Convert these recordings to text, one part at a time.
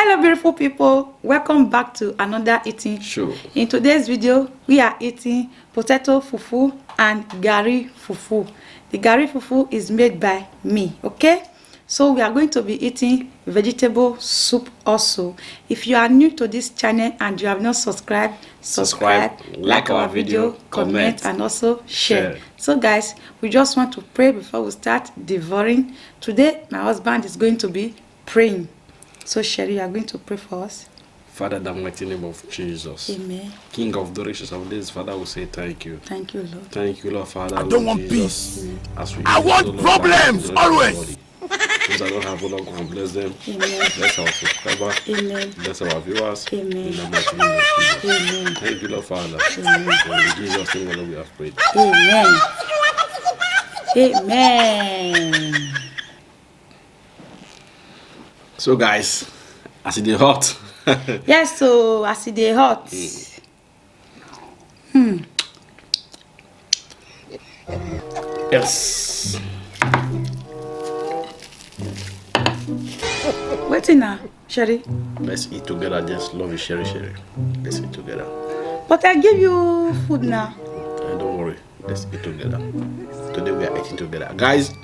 Hello beautiful people, welcome back to another eating show. In today's video we are eating potato fufu and gari fufu. The gari fufu is made by me, okay? So we are going to be eating vegetable soup also. If you are new to this channel and you have not subscribed, subscribe, like our video, comment and also share. So guys, we just want to pray before we start devouring. Today my husband is going to be praying. So Sherry, you are going to pray for us. Father, in the mighty name of Jesus. Amen. King of the riches of this, Father, we say thank you. Thank you, Lord. Thank you, Lord, Father. I don't want peace. I want problems always. Those that don't have Lord, go and bless them. Amen. Bless our subscribers. Amen. Bless our viewers. Amen. In the mighty name of Jesus. Amen. Thank you, Lord, Father. Amen. And in Jesus' name, Lord, we have prayed. Amen. Amen. So, guys, as it is hot. Yes, so as it is hot. Yes. Waiting now, Sherry. Let's eat together. Just love you, Sherry. Let's eat together. But I give you food now. Don't worry. Let's eat together. Today we are eating together. Guys,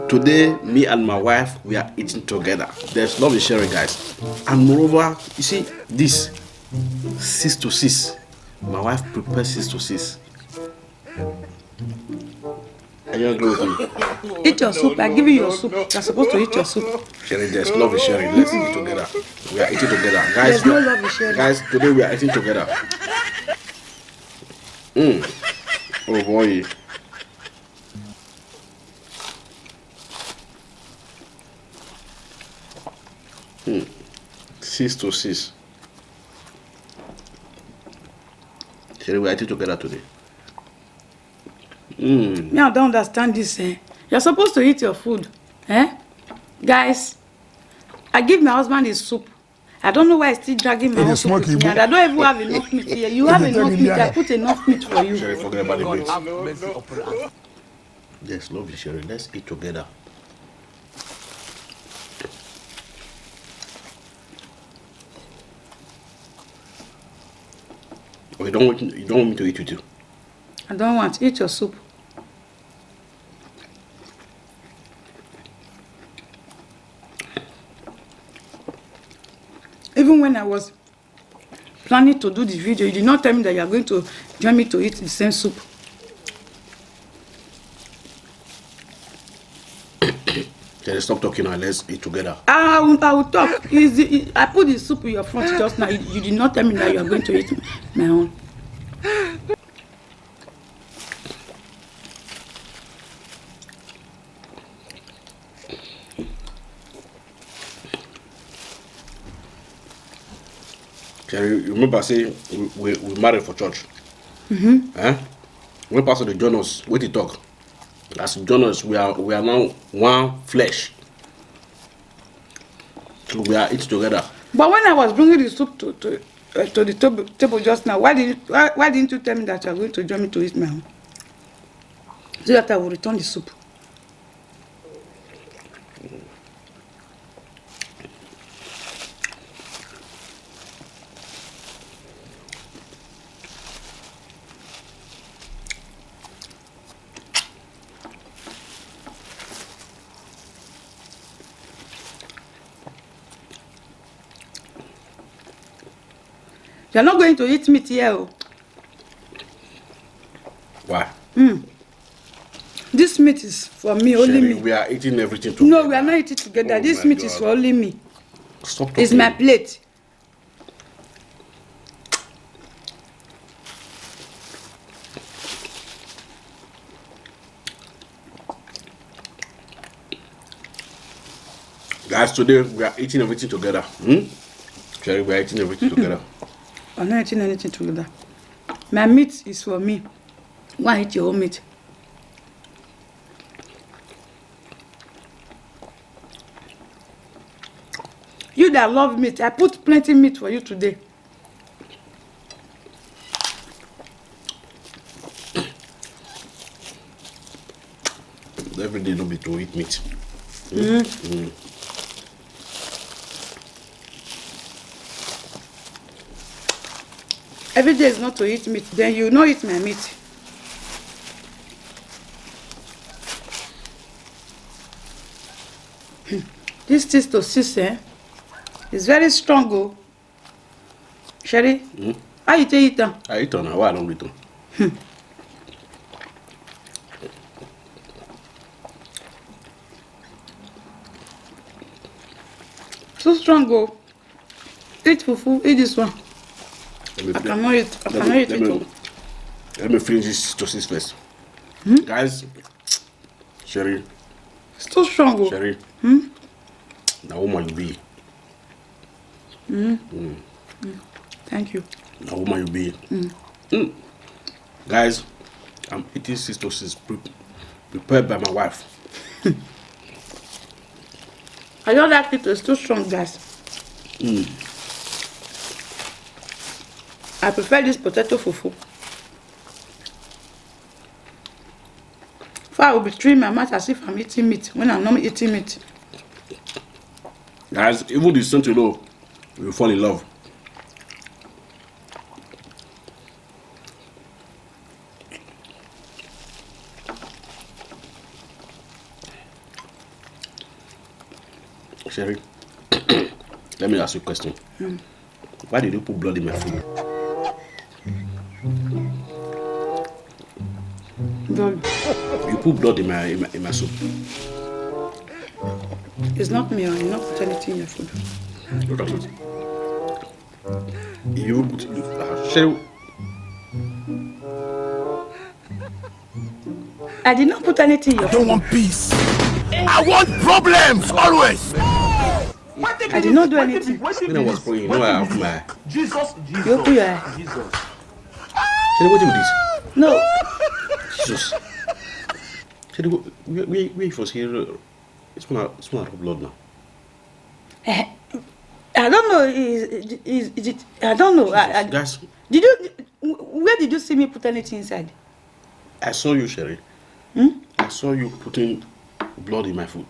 today me and my wife, we are eating together. There's love in sharing, guys. And moreover, you see, this 6 to 6. My wife prepares 6 to 6. Are you agree with me? Eat your soup. I give you your soup. You're supposed to eat your soup. Sharing, there's love in sharing. Let's eat together. We are eating together. Guys, There's no love in sharing. Guys, today we are eating together. Oh boy. 6 to 6. Shall we eat together today? Me, I don't understand this. You're supposed to eat your food. Guys, I give my husband his soup. I don't know why he's still dragging my own soup with me. And I don't even have enough meat here. You have enough meat. I put enough meat for you. Sherry, forget about the meat. Yes, lovely, Sherry. Let's eat together. Oh, you don't want me to eat with you? I don't want. Eat your soup. Even when I was planning to do the video, you did not tell me that you are going to join me to eat the same soup. Sherry, stop talking now. Let's eat together. I will talk. I put the soup in your front just now. You did not tell me that you are going to eat my own. Sherry, you remember saying we married for church? When Pastor they join us, what he talk? As join us, we are now one flesh. So we are eating together. But when I was bringing the soup to the table just now, why didn't you tell me that you are going to join me to eat my own? So that I will return the soup. You're not going to eat meat here. Oh. Why? This meat is for me, only Sherry, me. we are eating everything together. No, we are not eating together. Oh This my meat God. is for only me. Stop talking. It's my plate. Guys, today we are eating everything together. Sherry, we are eating everything together. I'm not eating anything together. My meat is for me. Go and eat your own meat. You that love meat, I put plenty meat for you today. Every day no be to eat meat. every day is not to eat meat, then you not eat my meat. This taste to sis, is very strong, oh. Sherry, how you take it down? I eat on. Why I don't eat on? So strong, oh. Eat fufu, eat this one. I cannot eat it. Let me finish this toast first. Guys, Sherry. It's too strong, oh. Sherry. Now, woman you be. Thank you. Now, woman you be. Guys, I'm eating this toast prepared by my wife. I don't like it, it's too strong, guys. I prefer this potato fufu. So I will be treating my mouth as if I'm eating meat when I'm not eating meat. Guys, even the son to know, we will fall in love. Sherry, let me ask you a question. Why did you put blood in my food? Blood. You put blood in my soup. It's not me, I not put anything in your food. Look at it. You put Sherry. I did not put anything in your food. I don't want peace. I want problems always. I did not do anything. When I was praying, you know I have my. Jesus. You open your eye. Jesus. Sherry, what do you do this? No. Jesus. Sherry, wait for here. It's one of blood now. I don't know. Is it? I don't know. Guys, Did you? Where did you see me put anything inside? I saw you, Sherry. I saw you putting blood in my food.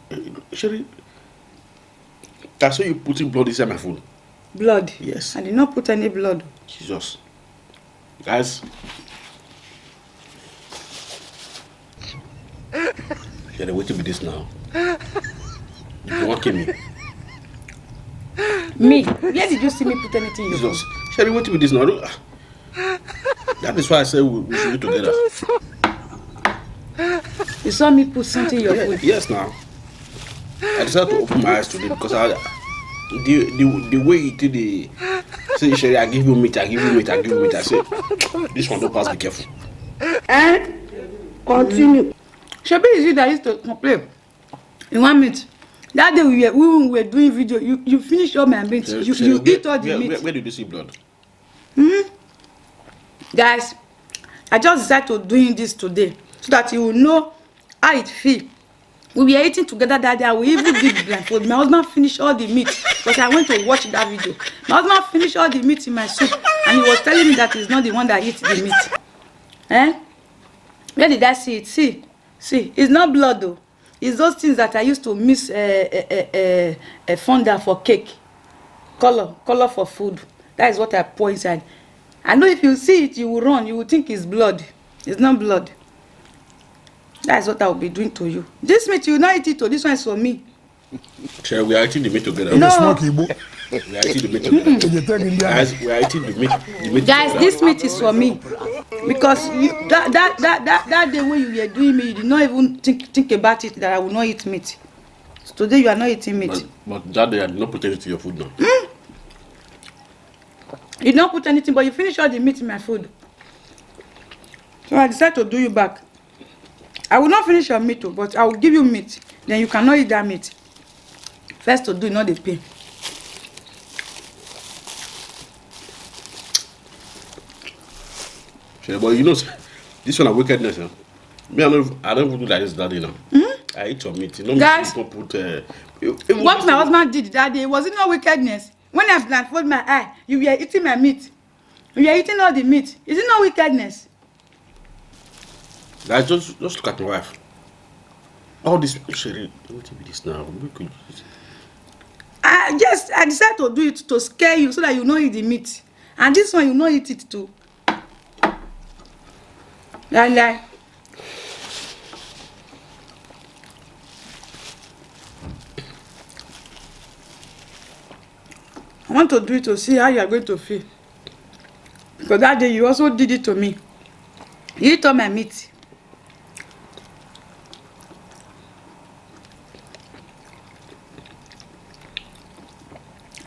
Sherry, I saw you putting blood inside my food. Blood? Yes. I did not put any blood. Jesus. Guys. Sherry, wait to be this now. You want to kill me? Me? Where did you see me put anything in your food? Jesus. Sherry, wait to be this now. That is why I said we should be together. You saw me put something in your food? Yes, now. I decided to open my eyes today because the way you did the say, Sherry, I give you meat, I give you meat, I give you meat. I said, this one don't pass, be careful. And continue. Shabi is you that used to complain. You want meat? That day we were doing video, you finish all my meat. Sherry, You eat all the meat. Where did you see blood? Guys, I just decided to doing this today so that you will know how it feels. We were eating together that day. We even did blindfold. My husband finished all the meat because I went to watch that video. My husband finished all the meat in my soup and he was telling me that he's not the one that eats the meat. Where did I see it? See, it's not blood though. It's those things that I used to mix founder for cake. Color for food. That is what I pour inside. I know if you see it, you will run. You will think it's blood. It's not blood. That's what I will be doing to you. This meat, you will not eat it. This one is for me. Sherry, we are eating the meat together. No. We are eating the meat together. Guys, we are eating the meat Guys, together. this meat is for me. Because that day when you were doing me, you did not even think about it that I will not eat meat. So today you are not eating meat. But that day I did not put anything in your food now. You did not put anything, but you finish all the meat in my food. So I decided to do you back. I will not finish your meat, but I will give you meat. Then you cannot eat that meat. First to do, not the pain. Sure, but you know, this one a wickedness. Huh? Me, I don't even do like this daddy now. I eat your meat. You know, guys, you put, what my husband did that day, was it not wickedness? When I blindfold my eye, you were eating my meat. You were eating all the meat. Is it not wickedness? Guys, just look at my wife. All this, Sherry, what be this now? I decided to do it to scare you so that you know eat the meat. And this one, you know eat it too. Like. I want to do it to see how you are going to feel. Because that day you also did it to me. You eat all my meat.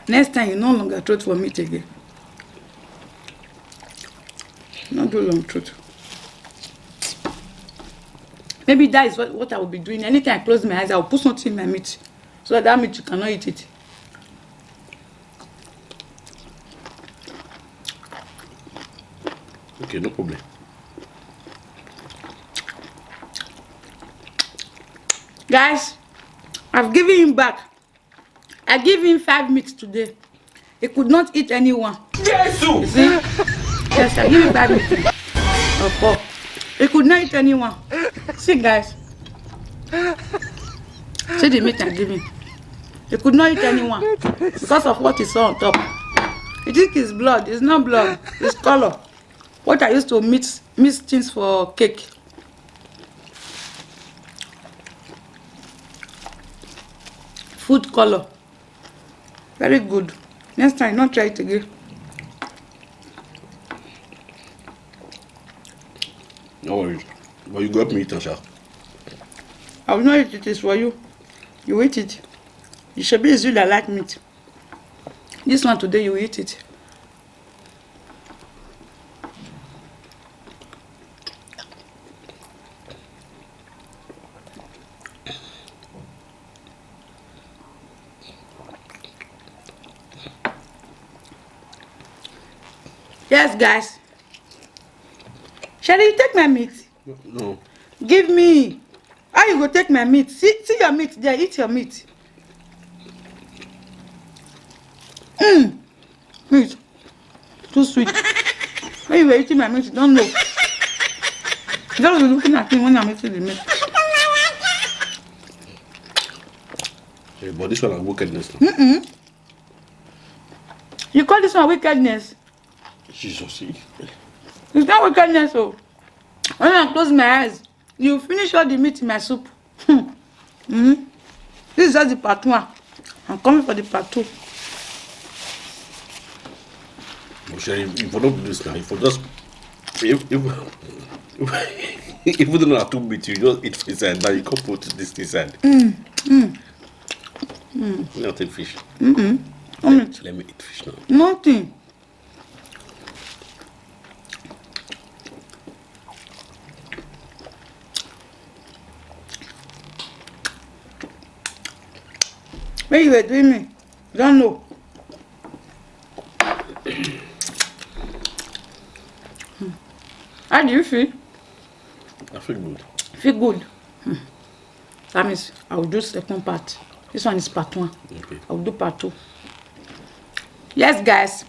Next time you no longer throat for meat again. Not do long throat. Maybe that is what I will be doing. Anytime I close my eyes, I will put something in my meat. So that meat you cannot eat it. Okay, no problem. Guys, I've given him back. I gave him 5 meats today. He could not eat anyone. Jesus! You see? Yes, I give him 5 meats. Or 4. He could not eat anyone. See, guys. See the meat I give him. He could not eat anyone because of what he saw on top. He think it's blood. It's not blood. It's color. What I used to mix things for cake. Food color. Very good. Next time, not try it again. No worries. But you got me eat, Tasha. I will not eat it. It's for you. You eat it. It should be you that like meat. This one today, you eat it. Yes, guys. Shall you take my meat? No. Give me. How you go take my meat? See your meat there. Eat your meat. Meat. Too sweet. When you were eating my meat, you don't know. Just be looking at me when I'm eating the meat. Yeah, but this one is wickedness now. You call this one wickedness? Jesus. It's not wickedness, oh. When I close my eyes, you finish all the meat in my soup. This is just the part 1. I'm coming for the part 2. Sherry, if you don't do this now, if you just if you don't have to meat, you just eat fish and now you can put this inside. Not take fish. Let me eat fish now. Nothing. When you were doing me, don't know. How do you feel? I feel good. Feel good. That means I will do second part. This one is part 1. Okay. I will do part 2. Yes, guys.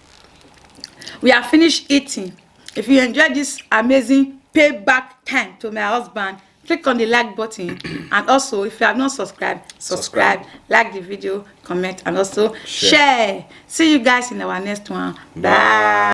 We are finished eating. If you enjoyed this amazing payback time to my husband, click on the like button. And also, if you have not subscribed, subscribe, like the video, comment, and also share. See you guys in our next one. Bye.